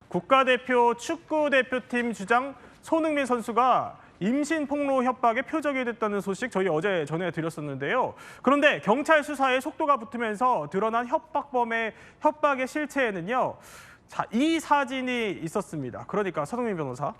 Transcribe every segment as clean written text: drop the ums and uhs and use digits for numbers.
국가대표 축구대표팀 주장 손흥민 선수가 임신 폭로 협박에 표적이 됐다는 소식 저희 어제 전해드렸었는데요. 그런데 경찰 수사에 속도가 붙으면서 드러난 협박범의 협박의 실체에는요. 자, 이 사진이 있었습니다. 그러니까 손흥민 변호사.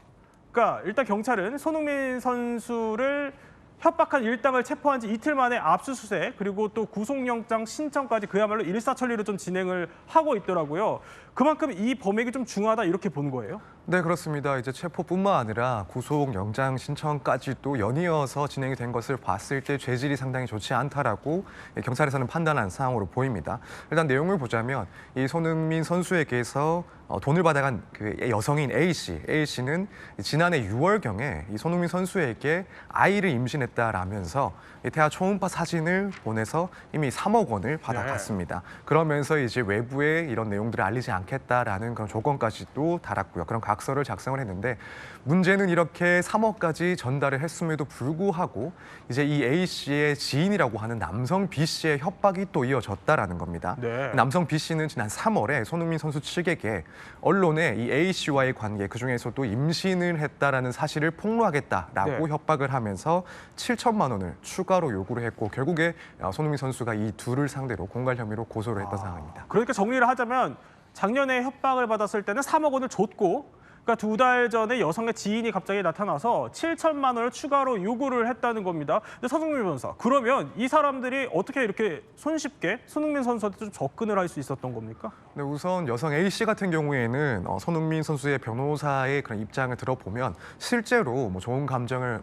그러니까 일단 경찰은 손흥민 선수를 협박한 일당을 체포한 지 이틀 만에 압수수색 그리고 또 구속영장 신청까지 그야말로 일사천리로 좀 진행을 하고 있더라고요. 그만큼 이 범행이 좀 중하다 이렇게 보는 거예요? 네, 그렇습니다. 이제 체포뿐만 아니라 구속 영장 신청까지도 연이어서 진행이 된 것을 봤을 때 죄질이 상당히 좋지 않다라고 경찰에서는 판단한 상황으로 보입니다. 일단 내용을 보자면 이 손흥민 선수에게서 돈을 받아간 그 여성인 A 씨는 지난해 6월경에 이 손흥민 선수에게 아이를 임신했다라면서 태아 초음파 사진을 보내서 이미 3억 원을 받아갔습니다. 그러면서 이제 외부에 이런 내용들을 알리지 않겠다라는 그런 조건까지도 달았고요. 그런 각서를 작성을 했는데 문제는 이렇게 3억까지 전달을 했음에도 불구하고 이제 이 A 씨의 지인이라고 하는 남성 B 씨의 협박이 또 이어졌다라는 겁니다. 네. 남성 B 씨는 지난 3월에 손흥민 선수 측에게 언론에 이 A 씨와의 관계 그중에서도 임신을 했다라는 사실을 폭로하겠다라고 네. 협박을 하면서 7천만 원을 추가로 요구를 했고 결국에 손흥민 선수가 이 둘을 상대로 공갈 혐의로 고소를 했던 상황입니다. 그러니까 정리를 하자면 작년에 협박을 받았을 때는 3억 원을 줬고 그러니까 2달 전에 여성의 지인이 갑자기 나타나서 7천만 원을 추가로 요구를 했다는 겁니다. 근데 손흥민 변호사, 그러면 이 사람들이 어떻게 이렇게 손쉽게 손흥민 선수한테 좀 접근을 할 수 있었던 겁니까? 네, 우선 여성 A 씨 같은 경우에는 손흥민 선수의 변호사의 그런 입장을 들어보면 실제로 뭐 좋은 감정을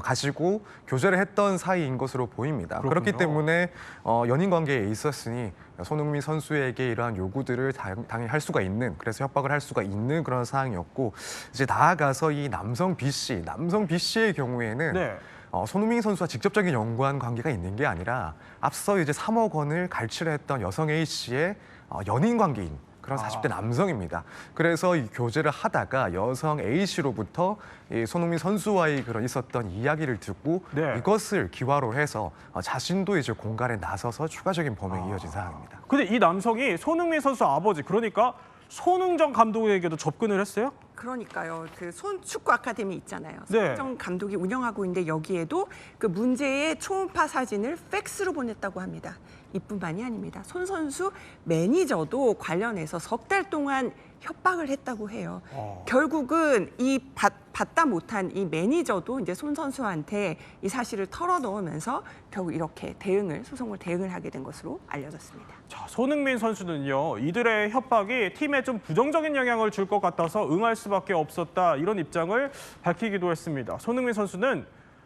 가지고 교제를 했던 사이인 것으로 보입니다. 그렇군요. 그렇기 때문에 연인 관계에 있었으니 손흥민 선수에게 이러한 요구들을 당연히 할 수가 있는, 그래서 협박을 할 수가 있는 그런 상황이었고 이제 나아가서 이 남성 B 씨의 경우에는 네. 손흥민 선수와 직접적인 연관 관계가 있는 게 아니라 앞서 이제 3억 원을 갈취를 했던 여성 A 씨의 연인 관계인 그런 40대 남성입니다. 그래서 이 교제를 하다가 여성 A 씨로부터 이 손흥민 선수와의 그런 있었던 이야기를 듣고 네. 이것을 기화로 해서 자신도 이제 공갈에 나서서 추가적인 범행이 이어진 상황입니다. 근데 이 남성이 손흥민 선수 아버지, 그러니까 손흥정 감독에게도 접근을 했어요? 그러니까요. 그 축구 아카데미 있잖아요. 네. 손흥정 감독이 운영하고 있는데 여기에도 그 문제의 초음파 사진을 팩스로 보냈다고 합니다. 이뿐만이 아닙니다. 손 선수 매니저도 관련해서 석 달 동안 협박을 했다고 해요. 결국은 이 받다 못한 이 매니저도 이제 손 선수한테 이 사실을 털어놓으면서 결국 이렇게 소송을 대응을 하게 된 것으로 알려졌습니다. 자, 손흥민 선수는요, 이들의 협박이 팀에 좀 부정적인 영향을 줄 것 같아서 응할 수밖에 없었다, 이런 입장을 밝히기도 했습니다. 손흥민 선수는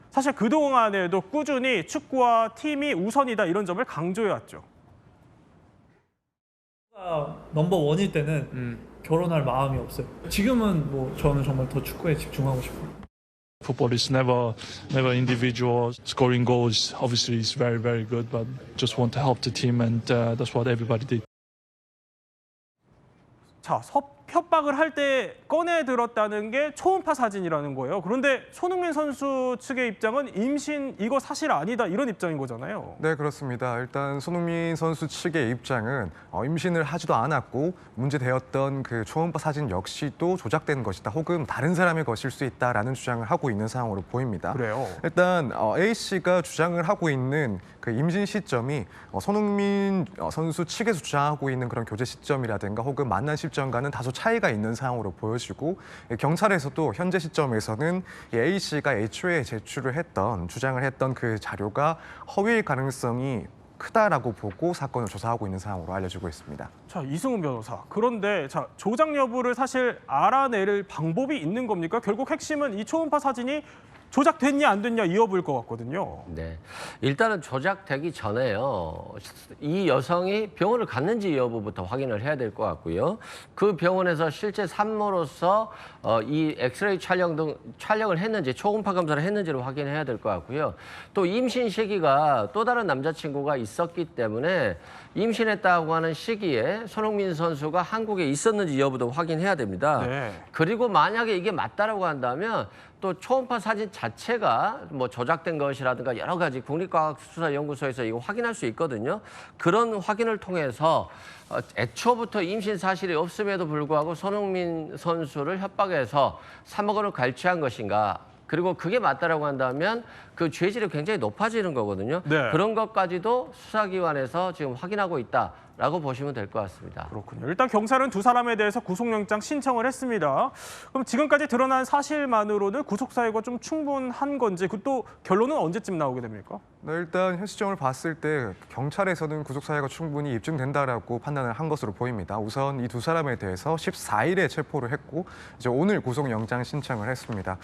사실 그동안에도 꾸준히 축구와 팀이 우선이다, 이런 점을 강조해왔죠. 넘버 원일 때는 결혼할 마음이 없어요. 지금은 뭐 저는 정말 더 축구에 집중하고 싶어요. Football is never individual. Scoring goals obviously is very good, but just want to help the team, and that's what everybody did. 자, 협박을 할 때 꺼내 들었다는 게 초음파 사진이라는 거예요. 그런데 손흥민 선수 측의 입장은 임신 이거 사실 아니다, 이런 입장인 거잖아요. 네, 그렇습니다. 일단 손흥민 선수 측의 입장은 임신을 하지도 않았고 문제되었던 그 초음파 사진 역시도 조작된 것이다, 혹은 다른 사람의 것일 수 있다라는 주장을 하고 있는 상황으로 보입니다. 그래요? 일단 A 씨가 주장을 하고 있는 그 임신 시점이 손흥민 선수 측에서 주장하고 있는 그런 교제 시점이라든가 혹은 만난 시점과는 다소 차이가 있는 상황으로 보여지고 경찰에서도 현재 시점에서는 A 씨가 애초에 주장을 했던 그 자료가 허위일 가능성이 크다라고 보고 사건을 조사하고 있는 상황으로 알려지고 있습니다. 자, 이승훈 변호사. 그런데 자, 조작 여부를 사실 알아낼 방법이 있는 겁니까? 결국 핵심은 이 초음파 사진이 조작됐냐 안 됐냐 이 여부일 것 같거든요. 네, 일단은 조작되기 전에요. 이 여성이 병원을 갔는지 여부부터 확인을 해야 될 것 같고요. 그 병원에서 실제 산모로서 이 엑스레이 촬영을 했는지, 초음파 검사를 했는지를 확인해야 될 것 같고요. 또 임신 시기가 또 다른 남자친구가 있었기 때문에 임신했다고 하는 시기에 손흥민 선수가 한국에 있었는지 여부도 확인해야 됩니다. 네. 그리고 만약에 이게 맞다라고 한다면 또 초음파 사진 자체가 뭐 조작된 것이라든가 여러 가지 국립과학수사연구소에서 이거 확인할 수 있거든요. 그런 확인을 통해서 애초부터 임신 사실이 없음에도 불구하고 손흥민 선수를 협박해서 3억 원을 갈취한 것인가. 그리고 그게 맞다라고 한다면 그 죄질이 굉장히 높아지는 거거든요. 네. 그런 것까지도 수사기관에서 지금 확인하고 있다라고 보시면 될 것 같습니다. 그렇군요. 일단 경찰은 두 사람에 대해서 구속영장 신청을 했습니다. 그럼 지금까지 드러난 사실만으로는 구속 사유가 좀 충분한 건지 또 결론은 언제쯤 나오게 됩니까? 네, 일단 현 시점을 봤을 때 경찰에서는 구속 사유가 충분히 입증된다라고 판단을 한 것으로 보입니다. 우선 이 두 사람에 대해서 14일에 체포를 했고 이제 오늘 구속영장 신청을 했습니다.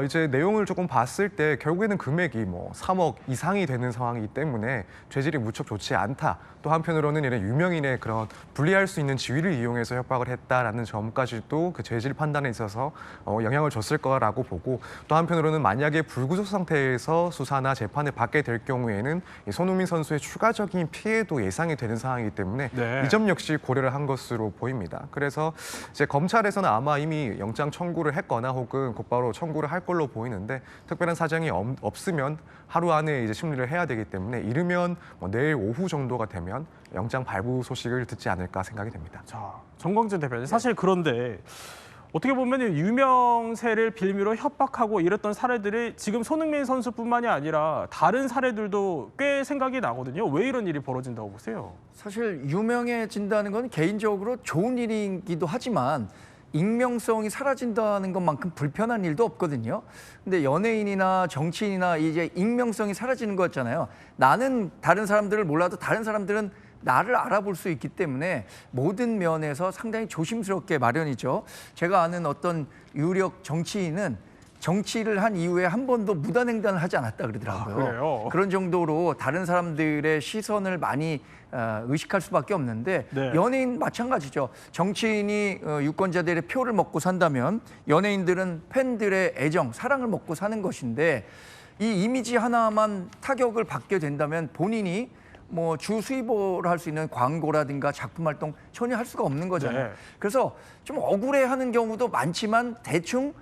이제 내용을 조금 봤을 때 결국에는 금액이 뭐 3억 이상이 되는 상황이기 때문에 죄질이 무척 좋지 않다. 또 한편으로는 이런 유명인의 그런 불리할 수 있는 지위를 이용해서 협박을 했다라는 점까지도 그 죄질 판단에 있어서 영향을 줬을 거라고 보고 또 한편으로는 만약에 불구속 상태에서 수사나 재판을 받게 될 경우에는 이 손흥민 선수의 추가적인 피해도 예상이 되는 상황이기 때문에 네. 이 점 역시 고려를 한 것으로 보입니다. 그래서 이제 검찰에서는 아마 이미 영장 청구를 했거나 혹은 곧바로 청구를 할 걸로 보이는데 특별한 사정이 없으면 하루 안에 이제 심리를 해야 되기 때문에 이르면 뭐 내일 오후 정도가 되면 영장 발부 소식을 듣지 않을까 생각이 됩니다. 자, 정광진 대표님. 사실 그런데 어떻게 보면 유명세를 빌미로 협박하고 이랬던 사례들이 지금 손흥민 선수뿐만이 아니라 다른 사례들도 꽤 생각이 나거든요. 왜 이런 일이 벌어진다고 보세요? 사실 유명해진다는 건 개인적으로 좋은 일이기도 하지만 익명성이 사라진다는 것만큼 불편한 일도 없거든요. 근데 연예인이나 정치인이나 이제 익명성이 사라지는 거였잖아요. 나는 다른 사람들을 몰라도 다른 사람들은 나를 알아볼 수 있기 때문에 모든 면에서 상당히 조심스럽게 마련이죠. 제가 아는 어떤 유력 정치인은 정치를 한 이후에 한 번도 무단횡단을 하지 않았다 그러더라고요. 그래요? 그런 정도로 다른 사람들의 시선을 많이 의식할 수밖에 없는데 네. 연예인 마찬가지죠. 정치인이 유권자들의 표를 먹고 산다면 연예인들은 팬들의 애정, 사랑을 먹고 사는 것인데 이 이미지 하나만 타격을 받게 된다면 본인이 뭐 주 수입을 할 수 있는 광고라든가 작품 활동 전혀 할 수가 없는 거잖아요. 네. 그래서 좀 억울해하는 경우도 많지만 대충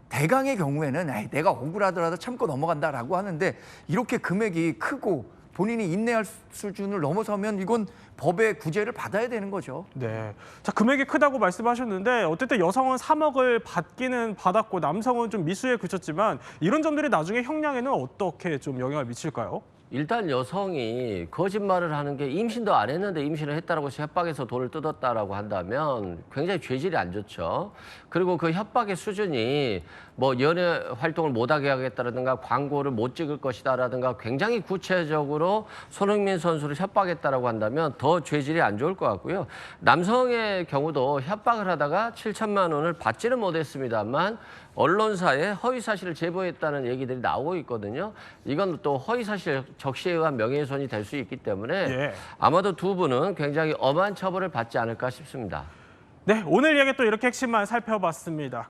대강의 경우에는 에이, 내가 억울하더라도 참고 넘어간다라고 하는데 이렇게 금액이 크고 본인이 인내할 수준을 넘어서면 이건 법의 구제를 받아야 되는 거죠. 네. 자, 금액이 크다고 말씀하셨는데 어쨌든 여성은 3억을 받기는 받았고 남성은 좀 미수에 그쳤지만 이런 점들이 나중에 형량에는 어떻게 좀 영향을 미칠까요? 일단 여성이 거짓말을 하는 게 임신도 안 했는데 임신을 했다라고 해서 협박해서 돈을 뜯었다라고 한다면 굉장히 죄질이 안 좋죠. 그리고 그 협박의 수준이 뭐 연애 활동을 못하게 하겠다라든가 광고를 못 찍을 것이다라든가 굉장히 구체적으로 손흥민 선수를 협박했다라고 한다면 더 죄질이 안 좋을 것 같고요. 남성의 경우도 협박을 하다가 7천만 원을 받지는 못했습니다만 언론사에 허위 사실을 제보했다는 얘기들이 나오고 있거든요. 이건 또 허위 사실 적시에 의한 명예훼손이 될 수 있기 때문에 예. 아마도 두 분은 굉장히 엄한 처벌을 받지 않을까 싶습니다. 네, 오늘 이야기 또 이렇게 핵심만 살펴봤습니다.